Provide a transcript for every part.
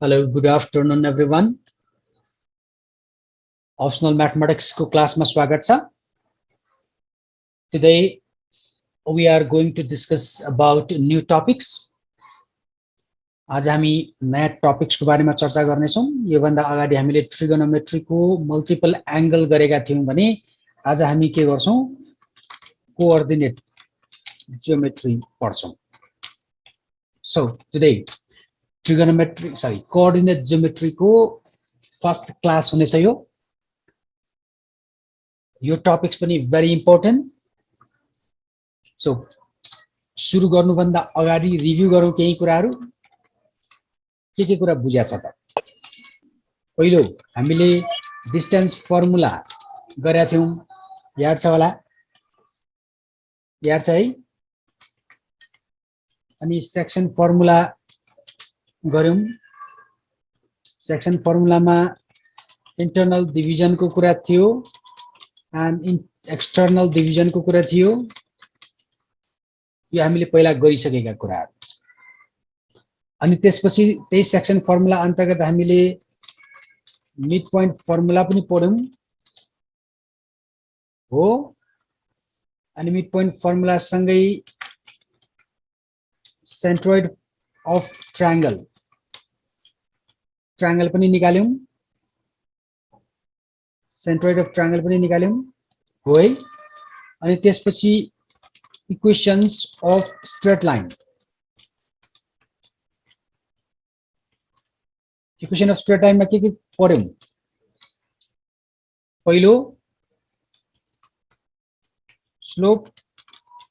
Hello, good afternoon everyone. Optional mathematics को class में स्वागत छ. Today we are going to discuss about new topics. आज हामी नयाँ टपिक्स को बारेमा चर्चा गर्ने छौं. यो भन्दा अगाडि हामीले ट्रिगोनोमेट्री को मल्टिपल एंगल गरेका थियौं भने आज हामी के गर्छौं? कोअर्डिनेट ज्योमेट्री पढ्छौं. So today coordinate geometry को फर्स्ट क्लास हुनेछ यो. यो टपिक्स पनि very important. So सुरु गर्नु भन्दा अगाडि रिभ्यु गरौं केही कुराहरु. के कुरा बुझ्या छ त? पहिलो हामीले डिस्टेन्स फर्मुला गरेका थियौं. याद छ होला? याद छ है? अनि सेक्सन फर्मुला गर्यौं. सेक्सन फर्मुलामा इन्टरनल डिभिजन को कुरा थियो एन्ड एक्सटर्नल डिभिजन को कुरा थियो. यो हामीले पहिला गरिसकेका कुराहरु. अनि त्यसपछि त्यही सेक्सन फर्मुला अन्तर्गत हामीले मिड पोइन्ट फर्मुला पनि पढ्यौं हो. अनि मिड पोइन्ट फर्मुला सँगै सेन्ट्रोइड अफ ट्रायंगल पनि निकाल्यौं. सेन्ट्रोइड अफ ट्रायंगल पनि निकाल्यौं हो है. अनि त्यसपछि equations of straight line. Equation of straight line में के पढ्यौं? पहिलो स्लोप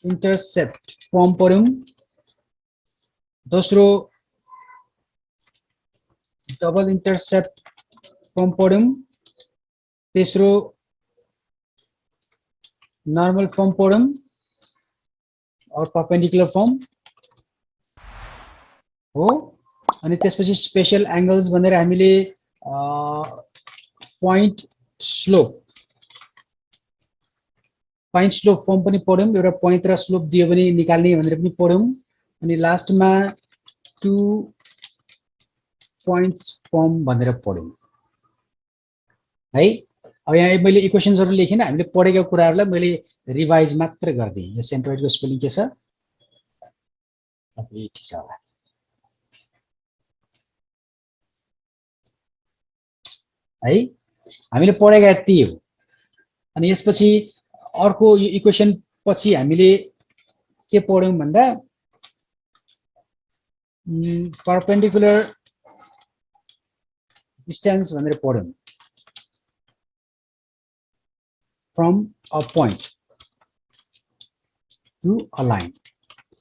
इंटरसेप्ट फर्म पढ्यौं. दोस्रो डबल इंटरसेप्ट फर्म पढ्यौं. तेस्रो नॉर्मल फर्म पढ्यौं और परपेंडिकुलर फर्म हो. अनि त्यसपछि स्पेशल एंगल्स भनेर हामीले पॉइंट स्लोप फर्म पनि पढ्यौं. एउटा पॉइंट र स्लोप दियो भने निकाल्ने भनेर पनि पढ्यौं. अनि लास्टमा टु पॉइंट्स फर्म भनेर पढ्यौं है. अब यहाँ मैले इक्वेशन्सहरु लेखिन. हामीले पढेका कुराहरुलाई मैले रिभाइज मात्र गर्दै. यो सेन्ट्रोइडको स्पेलिङ के छ? ठीक छ होला है. हामीले पढेका यति हो. अनि यसपछि अर्को यो इक्वेशन पछि हामीले के पढ्यौं भन्दा परपेंडिकुलर डिस्टेंस भनेर पढ्यौं. From a point to a line.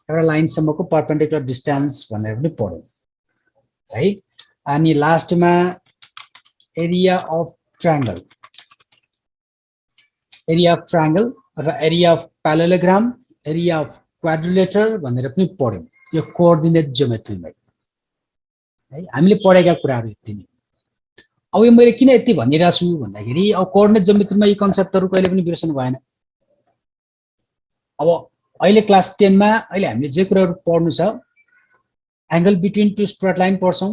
एउटा लाइन सम्मको परपेंडिकुलर डिस्टेंस भनेर पनि पढ्यौं है. अनि लास्टमा एरिया अफ ट्रायंगल र area of parallelogram, area of quadrilateral भनेर पनि पढ्यौं यो कोअर्डिनेट ज्योमेट्रीमा है. हामीले पढेका कुराहरु यति नै. अब यो मैले किन यति भनिरहेको छु भन्दाखेरि अब कोअर्डिनेट ज्योमेट्रीमा यी कन्सेप्टहरु कहिले पनि बिर्सनु भएन. अब अहिले क्लास 10 मा अहिले हामीले जे कुराहरु पढ्नु छ angle between two straight line पढ्छौं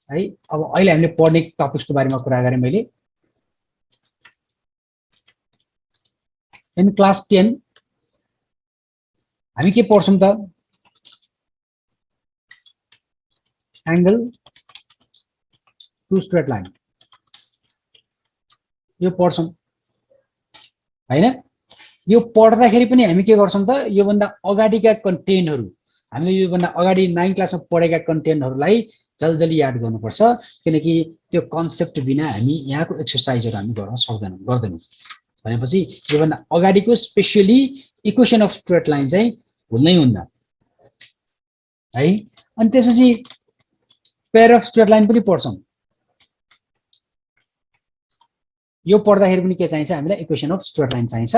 है. अब अहिले हामीले पढ्ने टपिक्सको बारेमा कुरा गरे मैले. इन क्लास 10 हामी के पढ्छौं त? एंगल टु स्ट्रेट लाइन यो पढ्छौं हैन. यो पढ्दाखेरि पनि हामी के गर्छौं त? यो भन्दा अगाडिका कन्टेन्टहरु हामीले यो भन्दा अगाडि 9 क्लासमा पढेका कन्टेन्टहरुलाई जल्दी याद गर्नुपर्छ. किनकि त्यो कन्सेप्ट बिना हामी यहाँको एक्सरसाइजहरु हामी गर्न गर्दैनौं. भनेपछि यो भन्दा अगाडिको specially equation of straight line चाहिँ भुल्नै हुन्न है. अनि त्यसपछि पेयर अफ स्ट्रेट लाइन पनि पढ्छौं. यो पढ्दाखेरि पनि के चाहिन्छ हामीलाई? इक्वेशन अफ स्ट्रेट लाइन चाहिन्छ.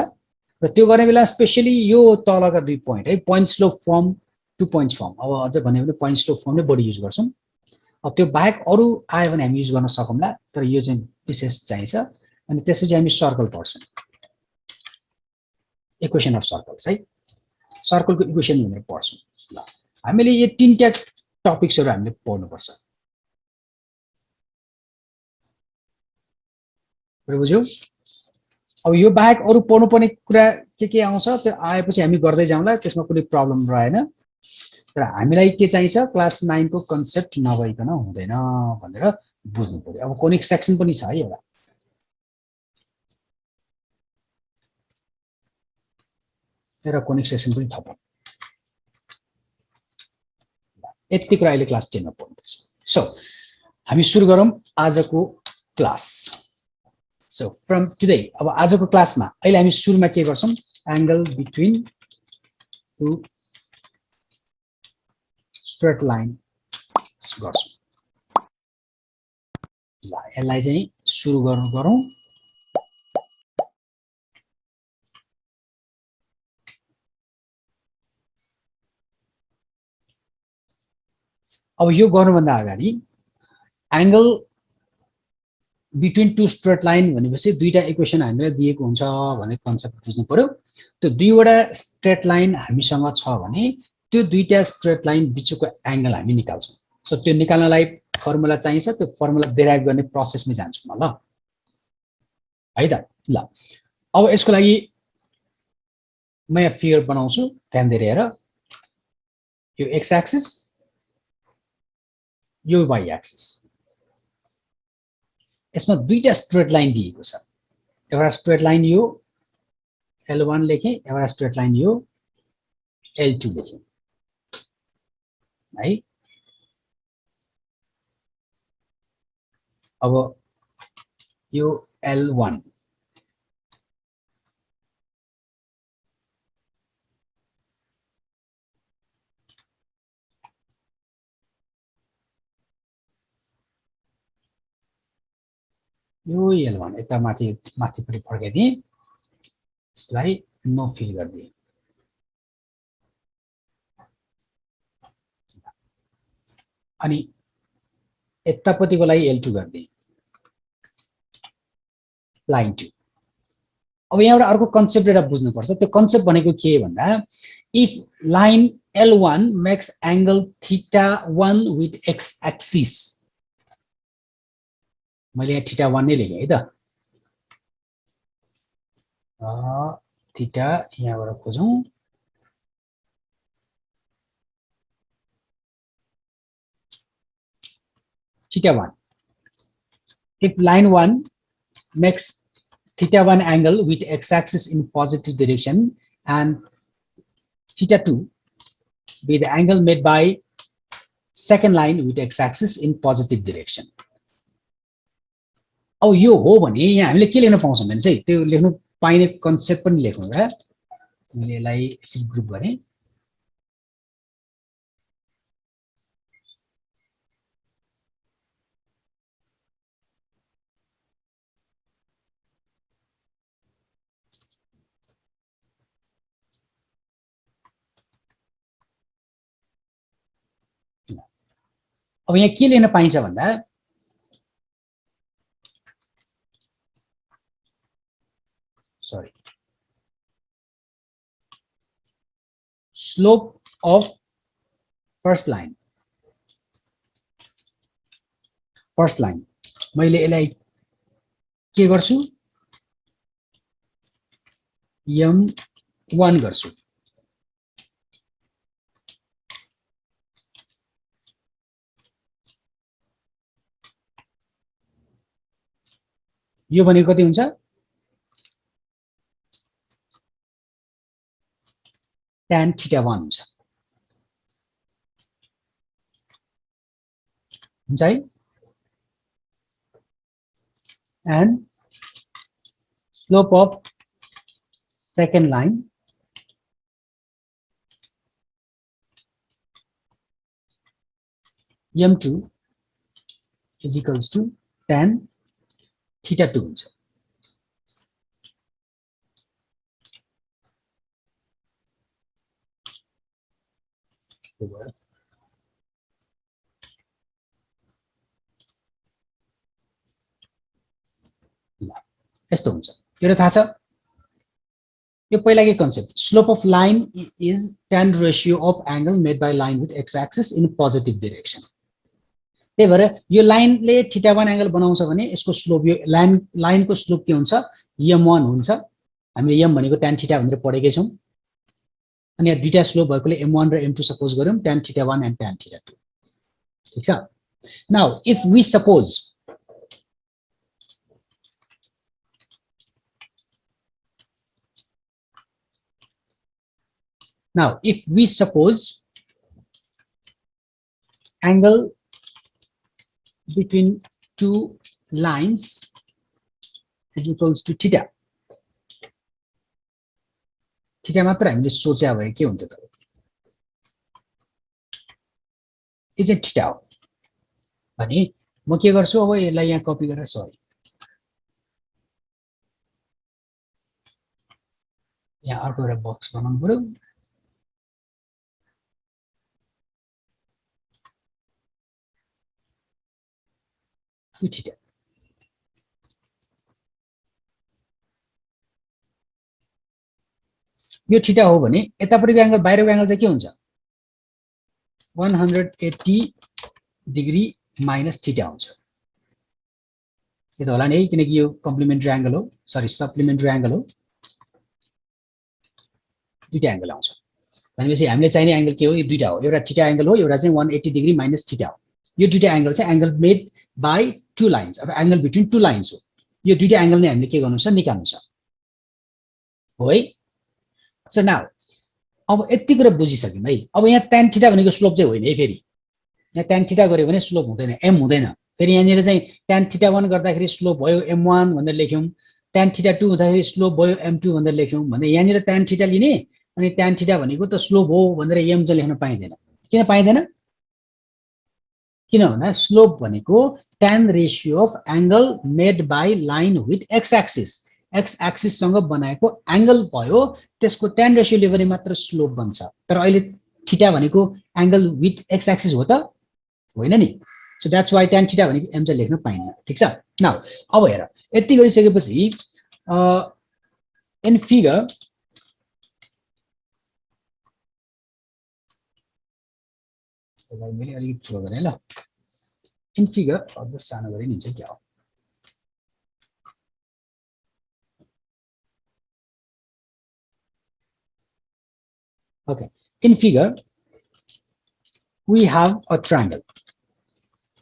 र त्यो गर्ने बेला स्पेशली यो तलका दुई पोइन्ट है, point slope form, to points form. अब अझ भन्यो भने पोइन्ट स्लोप फर्म नै बढी युज गर्छौं. अब त्यो बाहेक अरु आयो भने हामी युज गर्न सकौंला. तर यो चाहिँ विशेष चाहिन्छ. अनि त्यसपछि हामी सर्कल पढ्छौं. इक्वेशन अफ सर्कल्स है. सर्कलको इक्वेशन भनेर पढ्छौं. ल हामीले यो तीनटा टपिक्सहरु हामीले पढ्नुपर्छ। बुझ्यौ? अब यो बाहेक अरु पढ्नुपर्ने कुरा के आउँछ त्यो आएपछि हामी गर्दै जाउँला, त्यसमा कुनै प्रब्लम रहेन। तर हामीलाई के चाहिन्छ, क्लास 9 को कन्सेप्ट नभइकन हुँदैन भनेर बुझ्नु पर्यो। अब कोनिक सेक्सन पनि छ है एउटा। र कोनिक सेक्सन पनि थप। यति कुरा अहिले क्लास 10 मा पढ्नुपर्छ। सो हामी सुरु गरौँ आजको क्लास। सो फ्रम टुडे, अब आजको क्लासमा अहिले हामी सुरुमा के गर्छौं, angle between two straight line गर्छौं। ल यसलाई चाहिँ सुरु गरौँ। अब यो गर्नुभन्दा अगाडि angle between two straight line भनेपछि दुईटा इक्वेसन हामीलाई दिएको हुन्छ भन्ने कन्सेप्ट बुझ्नु पर्यो। त्यो दुईवटा स्ट्रेट लाइन हामीसँग छ भने त्यो दुईटा स्ट्रेट लाइन बिचको एंगल हामी निकाल्छौं। सो त्यो निकाल्नलाई फर्मुला चाहिन्छ, त्यो फर्मुला डेराइभ गर्ने प्रोसेसमै जान्छु म। ल है त। ल अब यसको लागि म यहाँ फिगर बनाउँछु, ध्यान दिएर हेर। यो एक्स एक्सिस, यो वाई एक्सिस। यसमा दुईटा स्ट्रेट लाइन दिएको छ। एउटा स्ट्रेट लाइन यो L1 लेखेँ, एउटा स्ट्रेट लाइन यो L2 लेखेँ है। अब यो L1 यो L1 यता माथिपट्टि फर्काइदिएँ, यसलाई नो फिल गरिदिएँ। अनि यतापट्टिको लागि L2 गरिदिएँ, लाइन 2। अब यहाँ एउटा अर्को कन्सेप्ट एउटा बुझ्नुपर्छ। त्यो कन्सेप्ट भनेको के भन्दा, if line L1 makes angle θ1 with X axis, मैले यहाँ θ1 नै लेखेँ है त। थीटा यहाँबाट खोजौं, θ1। if line 1 makes θ1 angle with x-axis in positive direction and θ2 be the angle made by second line with x-axis in positive direction। अब यो हो भने यहाँ हामीले के लेख्न पाउँछौं भने चाहिँ त्यो लेख्नु पाइने कन्सेप्ट पनि लेखौँ र। मैले यसलाई यसरी ग्रुप गरेँ। अब यहाँ के लेख्न पाइन्छ भन्दा, sorry, slope of first line मैले यसलाई के गर्छु, m1 गर्छु। यो भनेको कति हुन्छ, tan θ1 हुन्छ है। and slope of second line m2 is equals to tan θ2 हुन्छ। ल यस्तो हुन्छ। यो थाहा छ। यो पहिलाकै concept slope of line is tan ratio of angle made by line with X axis in positive direction त्यही भएर यो लाइनले θ1 एंगल बनाउँछ भने यसको स्लोप यो लाइनको स्लोप के हुन्छ m1 हुन्छ हामीले m भनेको tan θ भनेर पढेकै छौं अनि यहाँ दुईटा स्लोप भएकोले m1 र m2 सपोज गर्यौं tan θ1 and tan θ2 ठीक छ now if we suppose angle between two lines is equals to theta मात्र हामीले सोचे भए के हुन्छ त यो चाहिँ थीटा हो भने म के गर्छु अब यसलाई यहाँ कपी गरेर सरी यहाँ अर्को एउटा बक्स बनाउनु पर्यो थीटा यो थीटा हो भने यतापट्टिको एंगल बाहिरको एंगल चाहिँ के हुन्छ 180 डिग्री माइनस थीटा हुन्छ यो त होला नि है किनकि यो कम्प्लिमेन्ट्री एंगल हो सरी सप्लिमेन्ट्री एंगल हो दुईटा एंगल आउँछ भनेपछि हामीले चाहिने एंगल के हो यो दुईटा हो एउटा थीटा एंगल हो एउटा चाहिँ 180 डिग्री माइनस थीटा हो यो दुईटा एंगल चाहिँ angle made by two lines अब एंगल बिट्विन टू लाइन्स हो यो दुईटा एंगल नै हामीले के गर्नु छ निकाल्नु छ हो है सो नाउ अब यति कुरा बुझिसक्यौं है अब यहाँ tan थीटा भनेको स्लोप चाहिँ होइन है फेरि यहाँ tan थीटा गर्यो भने स्लोप हुँदैन m हुँदैन फेरि यहाँनिर चाहिँ tan θ1 गर्दाखेरि स्लोप भयो m1 भनेर लेख्यौं tan θ2 हुँदाखेरि स्लोप भयो m2 भनेर लेख्यौं भने यहाँनिर tan थीटा लिने अनि tan थीटा भनेको त स्लोप हो भनेर m चाहिँ लेख्न पाइदैन किन पाइदैन किन भन्दा स्लोप भनेको tan ratio of angle made by line with x axis सँग बनाएको एंगल भयो त्यसको tan रेशियोले पनि मात्र स्लोप बन्छ तर अहिले थीटा भनेको एंगल विथ x एक्सिस हो त होइन नि so that's why tan theta भनेको m चाहिँ लेख्न पाइन्न ठीक छ नाउ अब हेर यति गरिसकेपछि इन फिगर मैले अलिकति ठुलो गरेँ ल इन फिगर अझ सानो गरे नि क्या हो okay in figure we have a triangle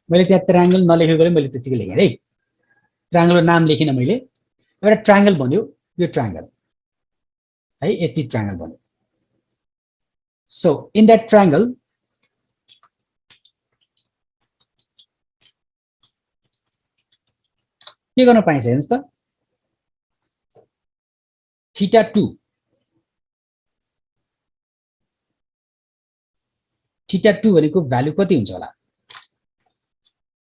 मैले त्यहाँ ट्रायंगल नलेखेकोले मैले त्यतिकै लेखेँ है ट्रायंगलको नाम लेखिन मैले एउटा ट्रायंगल भन्यो यो ट्रायंगल है यति ट्रायंगल भन्यो सो इन दैट ट्रायंगल के गर्न पाइन्छ हेर्नुस् त θ2 भनेको भ्यालु कति हुन्छ होला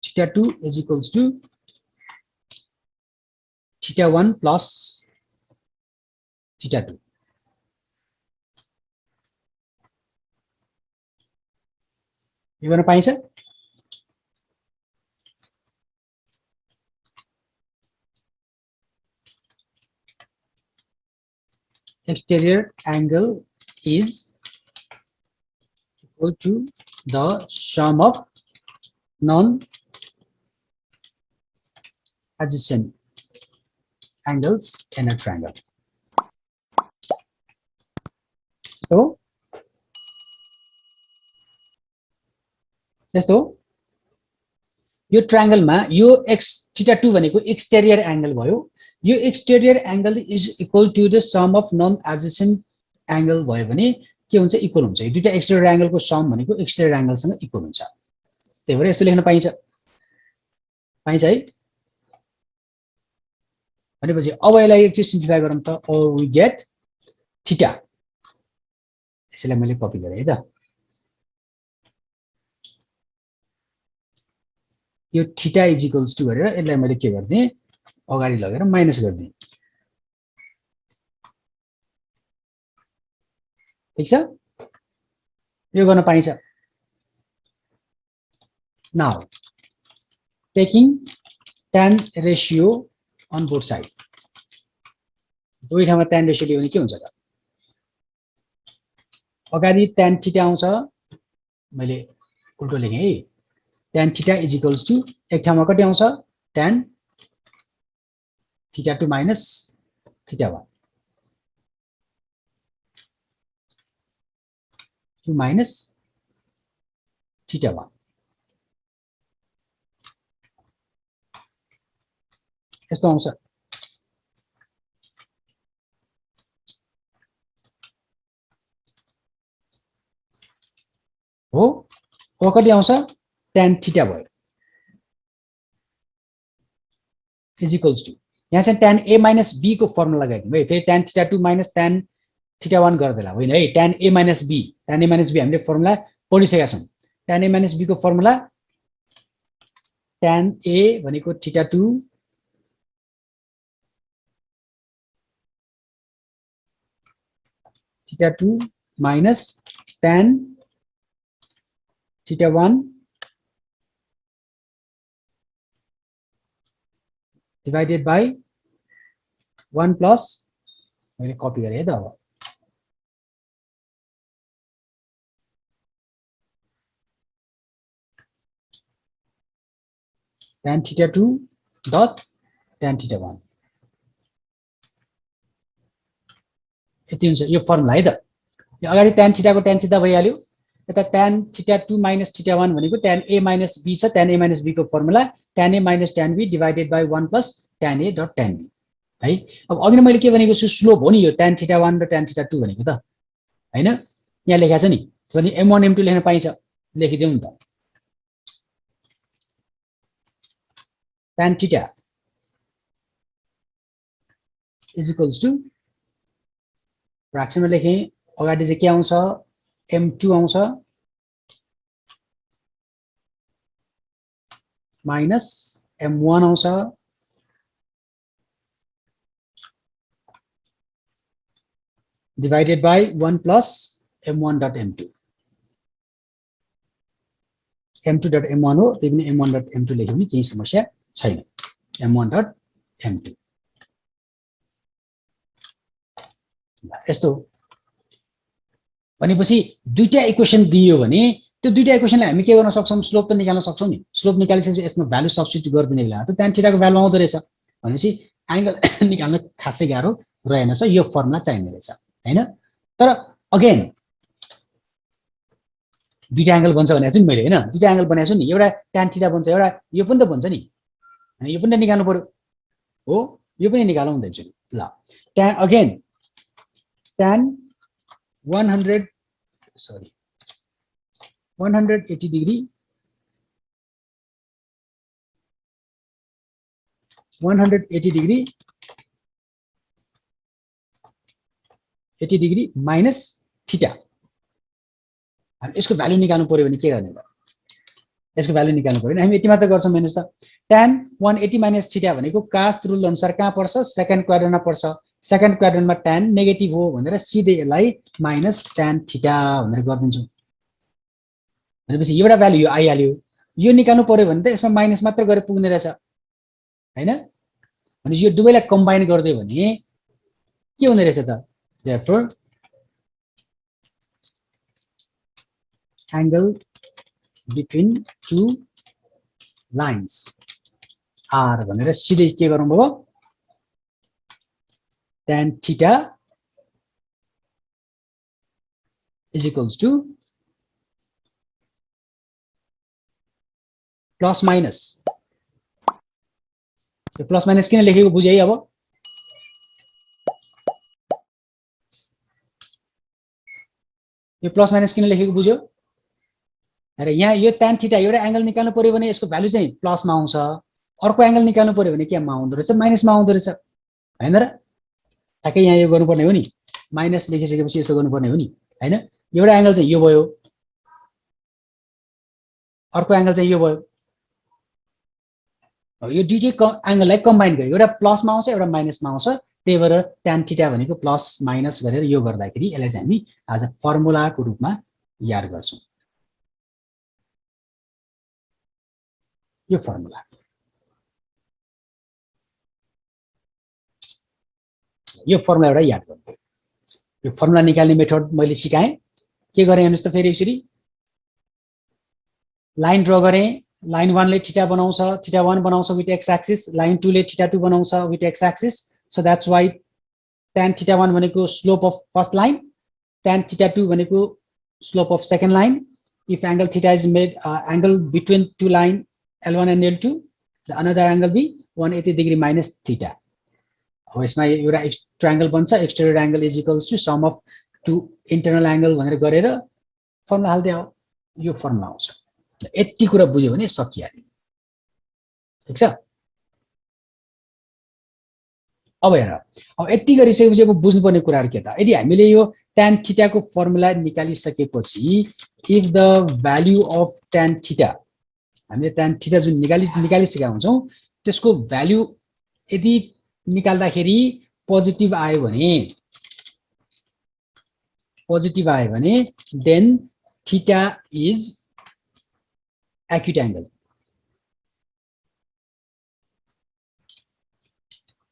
θ2 is equals to θ1 plus θ2 यो गर्न पाइन्छ exterior angle is equal to the sum of non-adjacent angles in a triangle. So, यस्तो यो ट्रायंगल मा यो θ2 भनेको एक्सटेरियर एंगल भयो यो exterior angle is equal to the sum of non adjacent angle भयो भने के हुन्छ इक्वल हुन्छ यो दुईटा एक्सटेरियर एंगल को सम भनेको एक्सटेरियर एंगल सँग इक्वल हुन्छ त्यही भएर यस्तो लेख्न पाइन्छ पाइन्छ है भनेपछि अब यसलाई एकचोटी सिम्प्लिफाई गरौँ त or we get थीटा यसलाई मैले कपी गरे है त यो थीटा इज इक्वल्स टु गरेर यसलाई मैले के गर्दिए अगाडि लगेर माइनस गर्दिए ठीक छ यो गर्न पाइन्छ now taking tan ratio on both side दुई ठाउँमा tan रेशियो लियो भने के हुन्छ त अगाडि tan थीटा आउँछ मैले उल्टो लेखेँ है tan theta is equals to एक ठाउँमा कति आउँछ tan theta 2 minus theta 1 2 minus theta 1 यस्तो आउँछ हो हो कति आउँछ tan थीटा भयो इज इक्वल्स टु यहाँ चाहिँ tan a माइनस b को फर्मुला लगाएको है फेरि tan theta 2 minus tan theta 1 गर्दैला होइन है tan a माइनस b हामीले फर्मुला पढिसकेका छौँ tan a माइनस b को फर्मुला tan a भनेको theta 2 theta 2 minus tan theta 1 divided by 1 plus मैले कपी गरेँ है त अब tan theta 2 dot tan theta 1 यति हुन्छ यो फर्मुला है त यो अगाडि tan थीटा को tan थीटा भइहाल्यो यता tan थीटा 2 माइनस थीटा 1 भनेको tan a माइनस b छ tan a माइनस b को formula tan a minus tan b divided by 1 plus tan a dot tan b है अब अघि मैले के भनेको छु स्लोप हो नि यो tan थीटा 1 र tan थीटा 2 भनेको त हैन यहाँ लेखेको छ नि भने m1 m2 लेख्न पाइन्छ लेखिदेऊ नि त tan theta is equals to फ्र्याक्सनमा लेखेँ अगाडि चाहिँ के आउँछ m2 आउँछ माइनस m1 आउँछ divided by 1 plus m1 dot m2 m2 dot m1 हो त्यही पनि m1 dot m2 लेख्यो भने केही समस्या छैन m1 dot m2 यस्तो भनेपछि दुईटा इक्वेसन दियो भने त्यो दुईटा इक्वेसनलाई हामी के गर्न सक्छौं स्लोप त निकाल्न सक्छौं नि स्लोप निकालिसकेपछि यसमा भ्यालु सब्स्टिट्युट गरिदिने बेला त tan थीटाको भ्यालु आउँदो रहेछ भनेपछि एंगल निकाल्न खासै गाह्रो रहेनछ यो फर्मुला चाहिने रहेछ हैन तर अगेन दुईटा एंगल बन्छ भनेको छु नि मैले हैन दुईटा एंगल बनाएको छु नि एउटा tan थीटा बन्छ एउटा यो पनि त बन्छ नि हैन यो पनि त निकाल्नु पर्यो हो यो पनि निकालौँ भन्दैछु ल tan again tan 180 degree 180 degree 80 degree minus theta हामी यसको भ्यालु निकाल्नु पर्यो भने के गर्ने त यसको भ्यालु निकाल्नु पर्यो हामी यति मात्र गर्छौं हेर्नुस् त tan 180 माइनस थीटा भनेको कास्ट रुल अनुसार कहाँ पर्छ सेकेन्ड क्वाड्रेन्टमा पर्छ सेकेन्ड क्वाड्रेन्टमा tan नेगेटिभ हो भनेर सिधै यसलाई माइनस tan थीटा भनेर गर्दिन्छौं भनेपछि एउटा भ्यालु यो आइहाल्यो यो निकाल्नु पर्यो भने त यसमा माइनस मात्र गरे पुग्ने रहेछ हैन भने यो दुवैलाई कम्बाइन गर्दियो भने के हुने रहेछ त therefore angle between two lines r भनेर सिधै के गरौँ भयो tan theta is equals to plus minus यो प्लस माइनस किन लेखेको बुझे है अब यो प्लस माइनस किन लेखेको बुझ्यो र यहाँ यो tan थीटा एउटा एंगल निकाल्नु पर्यो भने यसको भ्यालु चाहिँ प्लसमा आउँछ अर्को एंगल निकाल्नु पर्यो भने केमा आउँदो रहेछ माइनसमा आउँदो रहेछ हैन र ठ्याक्कै यहाँ यो गर्नुपर्ने हो नि माइनस लेखिसकेपछि यस्तो गर्नुपर्ने हो नि हैन एउटा एंगल चाहिँ यो भयो अर्को एंगल चाहिँ यो भयो यो दुईटै एंगललाई कम्बाइन गर्यो एउटा प्लसमा आउँछ एउटा माइनसमा आउँछ त्यही भएर tan थीटा भनेको प्लस माइनस गरेर यो गर्दाखेरि यसलाई चाहिँ हामी आज फर्मुलाको रूपमा याद गर्छौं यो फर्मुला एउटा याद गर्नु यो फर्मुला निकाल्ने मेथड मैले सिकाएँ के गरेँ हेर्नुस् त फेरि यसरी लाइन ड्र गरेँ लाइन 1 ले थीटा बनाउँछ थीटा 1 बनाउँछ विथ एक्स एक्सिस लाइन 2 ले थीटा 2 बनाउँछ with X axis so that's why tan theta 1 भनेको slope of first line tan theta 2 भनेको slope of second line if angle theta is made angle between two line L1 and L2 the another angle be 180 degree minus theta अब यसमा एउटा triangle बन्छ exterior angle is equals to sum of two internal angle भनेर गरेर formula हाल्दै हो यो formula आउँछ यति कुरा बुझ्यो भने सकिहाल्यो ठीक छ अब हेर अब यति गरिसकेपछि अब बुझ्नुपर्ने कुराहरु के त यदि हामीले यो tan थीटा को फर्मुला निकालिसकेपछि if the value of tan theta हामीले tan थीटा जुन निकालिसकेका हुन्छौं त्यसको भ्यालु यदि निकाल्दाखेरि पोजिटिभ आयो भने then theta is acute angle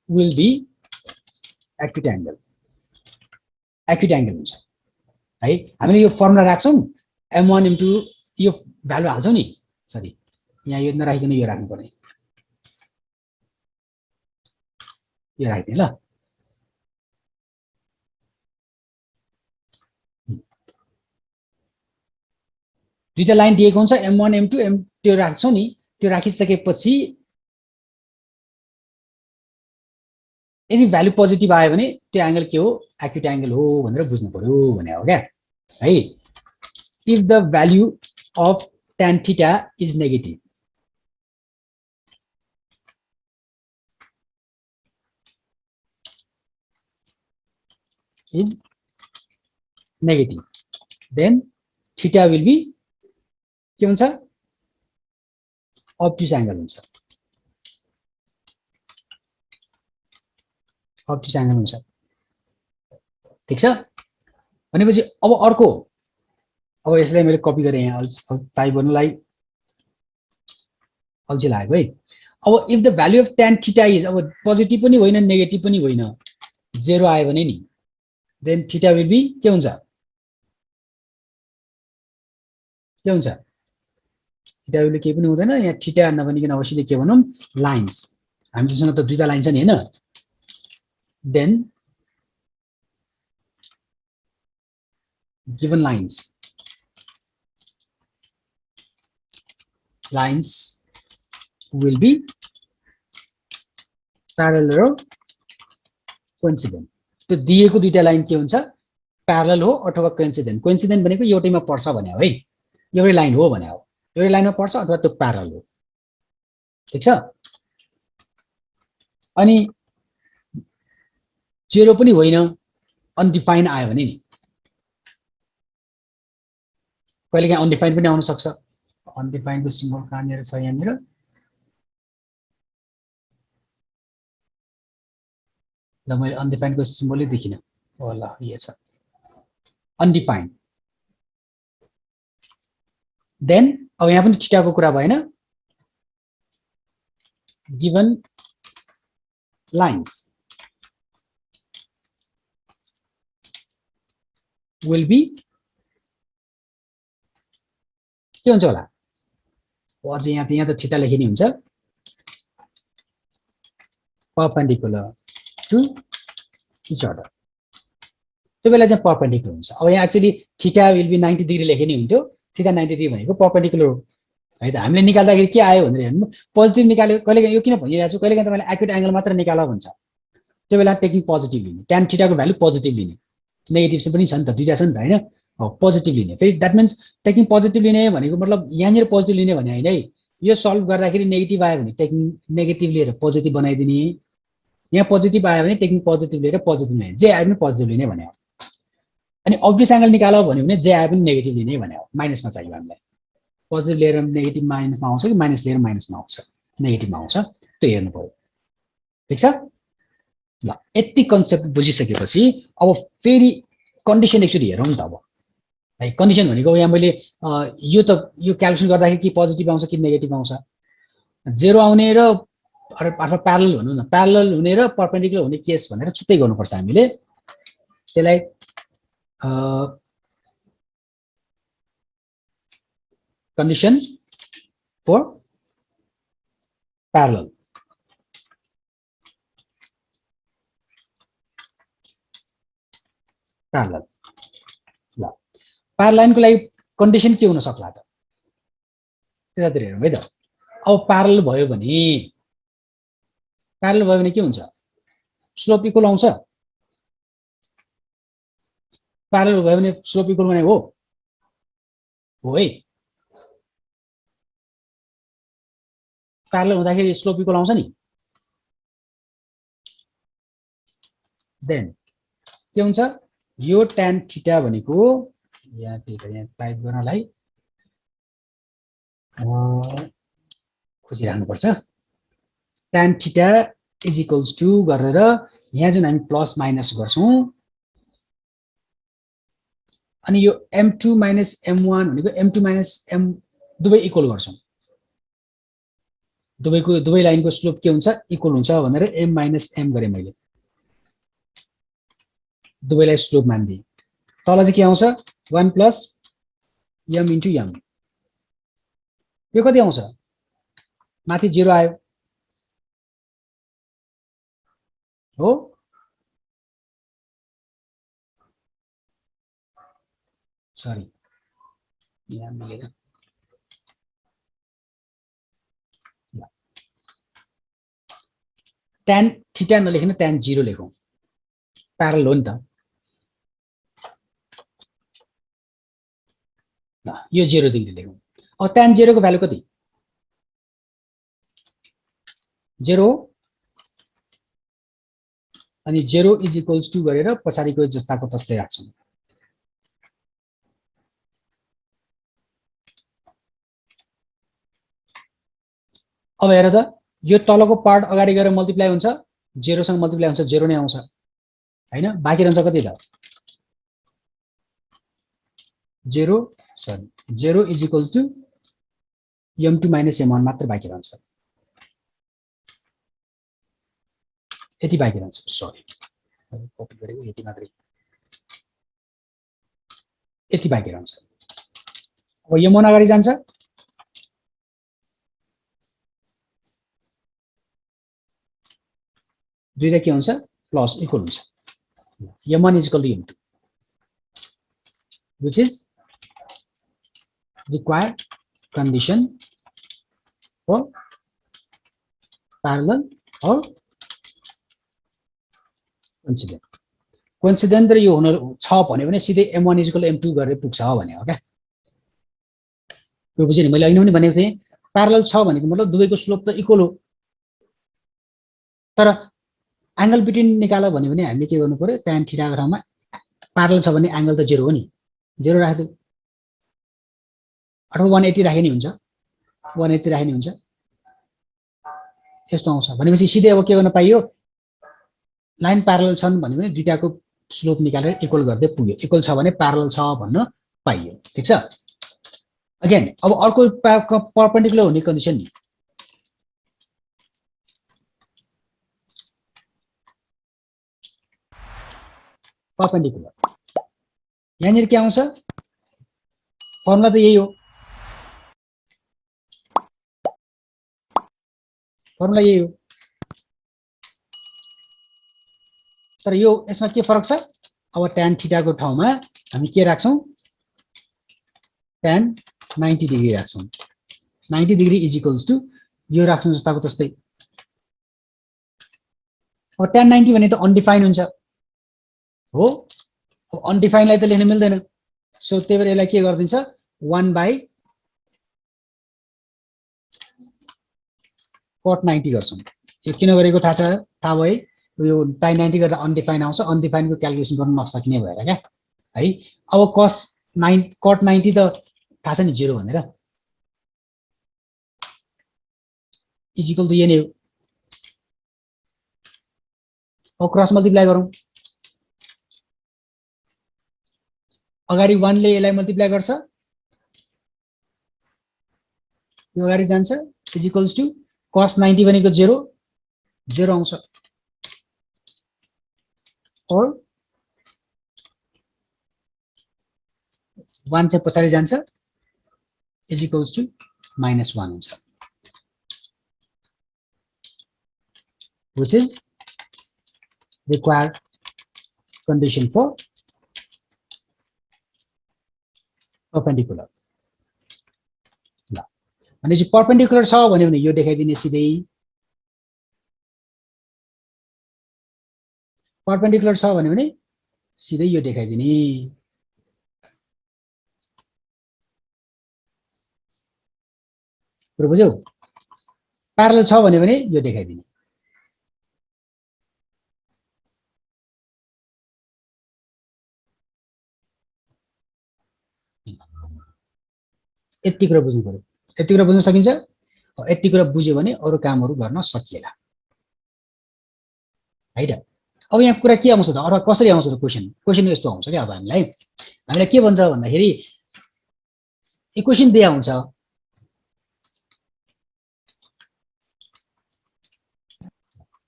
will be acute angle हुन्छ है हामीले यो फर्मुला राख्छौं m1 into यो भ्यालु हाल्छौं नि सरी यहाँ यो नराखिकन यो राख्नु पर्ने यो राख्दिए ल दुईटा लाइन दिएको हुन्छ m1 m2 m त्यो राख्छौं नि त्यो राखिसकेपछि यदि भ्यालु पोजिटिभ आयो भने त्यो एंगल के हो एक्युट एंगल हो भनेर बुझ्नु पर्यो भने हो क्या है if the value of tan theta is negative then theta will be के हुन्छ obtuse angle हुन्छ obtuse angle हुन्छ ठीक छ भनेपछि अब अर्को अब यसलाई मैले कपी गरे यहाँ टाइप गर्नलाई अल्छी लाग्यो है अब if the value of tan theta is अब पोजिटिभ पनि होइन नेगेटिभ पनि होइन 0 आयो भने नि then theta will be के हुन्छ थीटा will be के पनि हुँदैन यहाँ थीटा नभनिकन अवश्यले के भनौं लाइन्स हामीसँग त दुईटा लाइन छ नि हैन then given lines will be parallel or coincident त्यो दिएको दुईटा लाइन के हुन्छ प्यारलल हो अथवा कोइन्सिडेन्ट भनेको एउटैमा पर्छ भने हो है एउटै लाइन हो भने हो एउटै लाइनमा पर्छ अथवा त्यो प्यारलल हो ठीक छ अनि 0 पनि होइन अनडिफाइन आयो भने नि कहिलेकाहीँ अनडिफाइन पनि आउन सक्छ अनडिफाइन को सिम्बल कहाँनिर छ यहाँनिर ल मैले अनडिफाइन को सिम्बलै देखिन हो ल यो छ अनडिफाइन देन अब यहाँ पनि थीटा को कुरा भएन गिवन लाइन्स will be के हुन्छ होला अझ यहाँ त थीटा लेखिने हुन्छ परपेन्डिकुलर टु इच अदर त्यो बेला चाहिँ परपेन्डिकुलर हुन्छ अब यहाँ actually theta will be 90 degree लेखिने हुन्थ्यो थीटा 90 डिग्री भनेको परपेन्डिकुलर हो है त हामीले निकाल्दाखेरि के आयो भनेर हेर्नु पोजिटिभ निकाल्यो कहिलेकाहीँ यो किन भनिरहेको छु कहिलेकाहीँ तपाईले एक्युट एंगल मात्र निकाला भन्छ त्यो बेला टेकिङ पोजिटिभ लिने tan थीटा को भ्यालु पोजिटिभ लिने नेगेटिभ पनि छ नि त दुईटा छ नि त हैन पोजिटिभ लिने फेरि दैट मिन्स टेकिङ पोजिटिभ लिने भनेको मतलब यहाँनिर पोजिटिभ लिने भने हैन है यो सल्भ गर्दाखेरि नेगेटिभ आयो भने टेकिङ नेगेटिभ लिएर पोजिटिभ बनाइदिने यहाँ पोजिटिभ आयो भने टेकिङ पोजिटिभ लिएर पोजिटिभ लिने जे आयो पनि पोजिटिभ लिने भने हो अनि अब्वियस एंगल निकाल्यो भन्यो भने जे आयो पनि नेगेटिभ लिने भने हो माइनसमा चाहियो हामीलाई पोजिटिभ लिएर नेगेटिभ माइनसमा आउँछ कि माइनस लिएर माइनसमा आउँछ नेगेटिभमा आउँछ त्यो हेर्नु पर्यो ठीक छ ल यति कन्सेप्ट बुझिसकेपछि अब फेरि कन्डिसन एकचोटि हेरौँ नि त अब है कन्डिसन भनेको यहाँ मैले यो क्याल्कुलेसन गर्दाखेरि कि पोजिटिभ आउँछ कि नेगेटिभ आउँछ 0 आउने र अथवा प्यारलल भनौँ न प्यारलल हुने र परपेन्डिकुलर हुने केस भनेर छुट्टै गर्नुपर्छ हामीले त्यसलाई condition for parallel. Parallel. ल प्यारल को लागि कन्डिसन के हुन सक्ला त त्यतातिर हेरौँ है त अब प्यारल भयो भने के हुन्छ स्लोप इक्वल आउँछ प्यारल भयो भने स्लोप इक्वल भने हो है प्यारल हुँदाखेरि स्लोप इक्वल आउँछ नि देन के हुन्छ यो tan थीटा भनेको यहाँ टाइप गर्नलाई खोजिराख्नु पर्छ tan theta is equals to गरेर यहाँ जुन हामी प्लस माइनस गर्छौं अनि यो m2 माइनस m1 भनेको m2 माइनस m दुवै इक्वल गर्छौं दुवै लाइनको स्लोप के हुन्छ इक्वल हुन्छ भनेर m माइनस m गरे मैले दुवैलाई स्लोप मान्दिए तल चाहिँ के आउँछ 1 प्लस m इन्टु m यो कति आउँछ माथि 0 आयो हो सरी यहाँ मिलेन tan थीटा नलेखिन tan 0 लेखौं प्यारल हो नि त ल यो 0 डिग्री लेखौं अब tan 0 को भ्यालु कति 0 अनि 0 इज इक्वल्स टु गरेर पछाडीको जस्ताको तस्तै राख्छौं अब हेर त यो तलको पार्ट अगाडि गएर मल्टिप्लाई हुन्छ 0 सँग मल्टिप्लाई हुन्छ 0 नै आउँछ हैन बाँकी रहन्छ कति त 0 is equal to m2 minus m1 मात्र बाँकी रहन्छ यति बाँकी रहन्छ सरी कपी गरेको यति मात्रै यति बाँकी रहन्छ अब m1 अगाडि जान्छ दुईटा के हुन्छ प्लस इक्वल हुन्छ m1 is equal to m2 which is required condition for parallel or coincident र यो हुन छ भने सिधै m1 is equal to m2 गरेर पुग्छ भने हो क्या यो बुझ्यो नि मैले अहिले पनि भनेको थिएँ प्यारलल छ भनेको मतलब दुवैको स्लोप त इक्वल हो तर एंगल बिट्विन निकाल भन्यो भने हामीले के गर्नु पर्यो tan थीटा को ठाउँमा प्यारलल छ भने एंगल त 0 हो नि 0 राख्दियौ अथवा 180 राखे नि हुन्छ 180 राखे नि हुन्छ यस्तो आउँछ भनेपछि सिधै अब के गर्न पाइयो लाइन प्यारलल छन् भन्यो भने दुईटाको स्लोप निकालेर इक्वल गर्दै पुग्यो इक्वल छ भने प्यारलल छ भन्न पाइयो ठीक छ अगेन अब अर्को परपेन्डिकुलर हुने कन्डिसन नि परपेन्डिकुलर यहाँनिर के आउँछ फर्मुला त यही हो फर्मुला यही हो तर यो यसमा के फरक छ अब tan थीटा को ठाउँमा हामी के राख्छौं tan 90 डिग्री राख्छौं 90 डिग्री इज इक्वल्स टु यो राख्छौं जस्ताको तस्तै अब tan 90 भने त अनडिफाइन हुन्छ हो अनडिफाइन लाई त लेख्न मिल्दैन सो त्यही भएर यसलाई के गर्दिन्छ 1 by cot 90 गर्छौं यो किन गरेको थाहा भयो यो tan 90 गर्दा अनडिफाइन आउँछ अनडिफाइन को क्याल्कुलेसन गर्न नसकिने भएर क्या है अब cos 9 cot 90 त थाहा छ नि 0 भनेर इज इक्वल टु यही नै हो अब क्रस मल्टिप्लाई गरौँ अगाडि 1 ले यसलाई मल्टिप्लाई गर्छ यो अगाडि जान्छ इज इक्वल्स टु cos 90 भनेको 0 आउँछ और 1 चाहिँ पछाडि जान्छ इज इक्वल्स टु -1 हुन्छ, which is required condition for perpendicular. ल भनेपछि perpendicular छ भने यो देखाइदिने सिधै, perpendicular छ भने सिधै यो देखाइदिने, पुरो बुझ्यौ? प्यारलल छ भने यो देखाइदिने। यति कुरा बुझ्नु पर्यो, यति कुरा बुझ्न सकिन्छ? यति कुरा बुझ्यो भने अरु कामहरु गर्न सकिएला है त। अब यहाँ कुरा के आउँछ त, अथवा कसरी आउँछ त क्वेशन? क्वेशन यस्तो आउँछ के, अब हामीलाई के भन्छ भन्दाखेरि इक्वेसन दिया हुन्छ,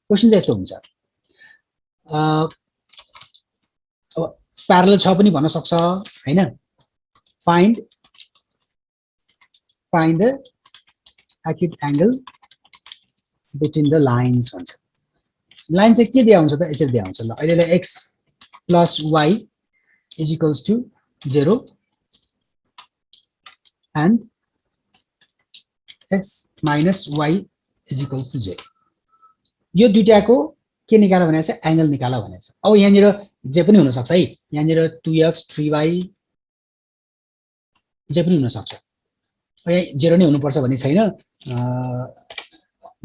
क्वेशन चाहिँ यस्तो हुन्छ, अब प्यारलल छ पनि भन्न सक्छ हैन, find the acute angle between the lines भन्छ। लाइन चाहिँ के दिया हुन्छ त, यसरी दिया हुन्छ। ल अहिले x plus y is equals to 0 and x minus y is equals to 0। यो दुईटाको के निकाल भनेको छ, एंगल निकाल भनेको छ। अब यहाँनिर जे पनि हुन सक्छ है, यहाँनिर 2x 3y जे पनि हुन सक्छ। यहाँ 0 नै हुनुपर्छ भन्ने छैन,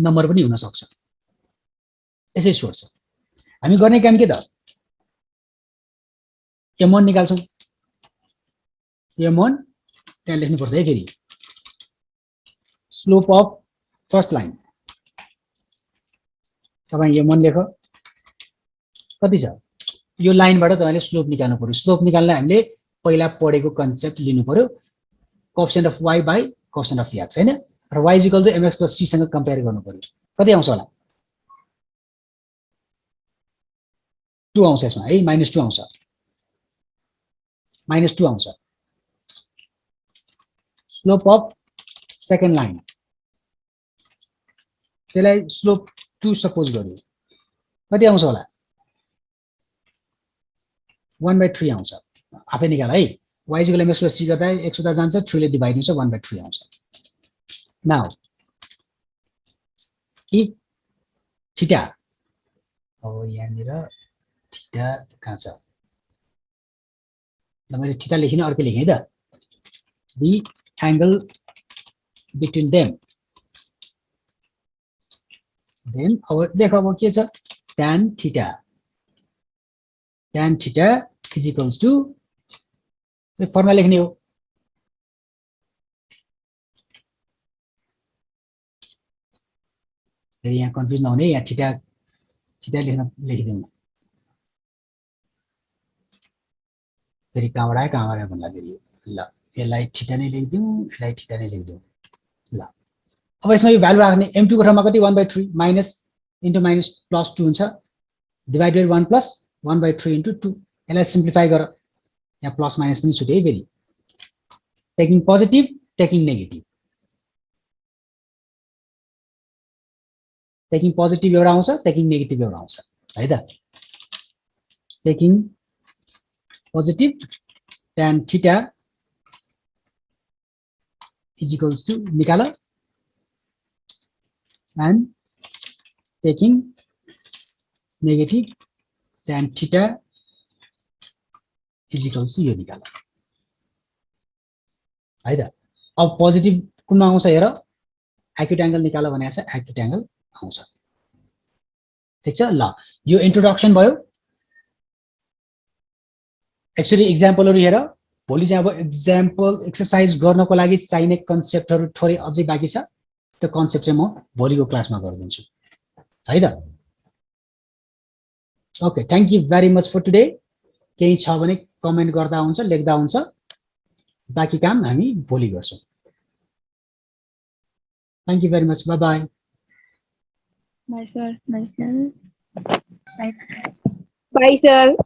नम्बर पनि हुन सक्छ, यसै सोर्स। हामी गर्ने काम के त, m1 निकाल्छौं, m1 त्यहाँ लेख्नुपर्छ है फेरि, स्लोप अफ फर्स्ट लाइन तपाई m1 लेख, कति छ यो लाइनबाट तपाईले स्लोप निकाल्नु पर्यो। स्लोप निकाल्न हामीले पहिला पढेको कन्सेप्ट लिनु पर्यो, coefficient of y by coefficient of x हैन, र y mx + c सँग कम्पेयर गर्नु पर्यो। कति आउँछ होला, 2 आउँछ यसमा है, -2 आउँछ, -2 आउँछ। स्लोप अफ सेकेन्ड लाइन त्यसलाई स्लोप 2 सपोज गर्यो, कति आउँछ होला, 1/3 आउँछ। आफै निकाल है, y mx + c गर्दा x उता जान्छ, 3 ले डिभाइड हुन्छ, 1/3 आउँछ। नाउ if थीटा, अब यहाँनिर थीटा कहाँ छ, ल मैले थीटा लेखिन अर्कै लेखेँ है त, the angle between them, then अब देख अब के छ, tan theta is equals to, formula लेख्ने हो, फेरि यहाँ कन्फ्युज नहुने, यहाँ थीटा लेखिदिउँ, फेरि कहाँबाट आयो भन्ला फेरि। ल यसलाई थीटा नै लेखिदिउँ, यसलाई थीटा नै लेखिदिउँ। ल अब यसमा यो भ्यालु राख्ने, m2 को ठाउँमा कति, 1/3 माइनस इन्टु माइनस प्लस 2 हुन्छ, डिभाइडेड 1 + 1/3 इन्टु 2। यसलाई सिम्प्लिफाई गर, यहाँ प्लस माइनस पनि छुट्यो है फेरि, taking positive taking negative, taking positive एउटा आउँछ, टेकिङ नेगेटिभ एउटा आउँछ है त। Taking positive tan theta is equals to निकाल, and taking negative tan theta is equals to यो निकाल है त। अब पोजिटिभ कुनमा आउँछ हेर, एक्युट एंगल निकाल भनेको छ, एक्युट एंगल आउँछ, ठीक छ। ल यो इन्ट्रोडक्सन भयो। एक्चुअली एक्जाम्पलहरु हेर, भोलि चाहिँ अब एक्जाम्पल एक्सरसाइज गर्नको लागि चाहिने कन्सेप्टहरु थोरै अझै बाँकी छ, त्यो कन्सेप्ट चाहिँ म भोलिको क्लासमा गरिदिन्छु है त। Okay, thank you very much for today. केही छ भने कमेन्ट गर्दा हुन्छ, लेख्दा हुन्छ, बाँकी काम हामी भोलि गर्छौं। Thank you very much, bye bye. Bye, sir. Nice. Bye. Bye, sir.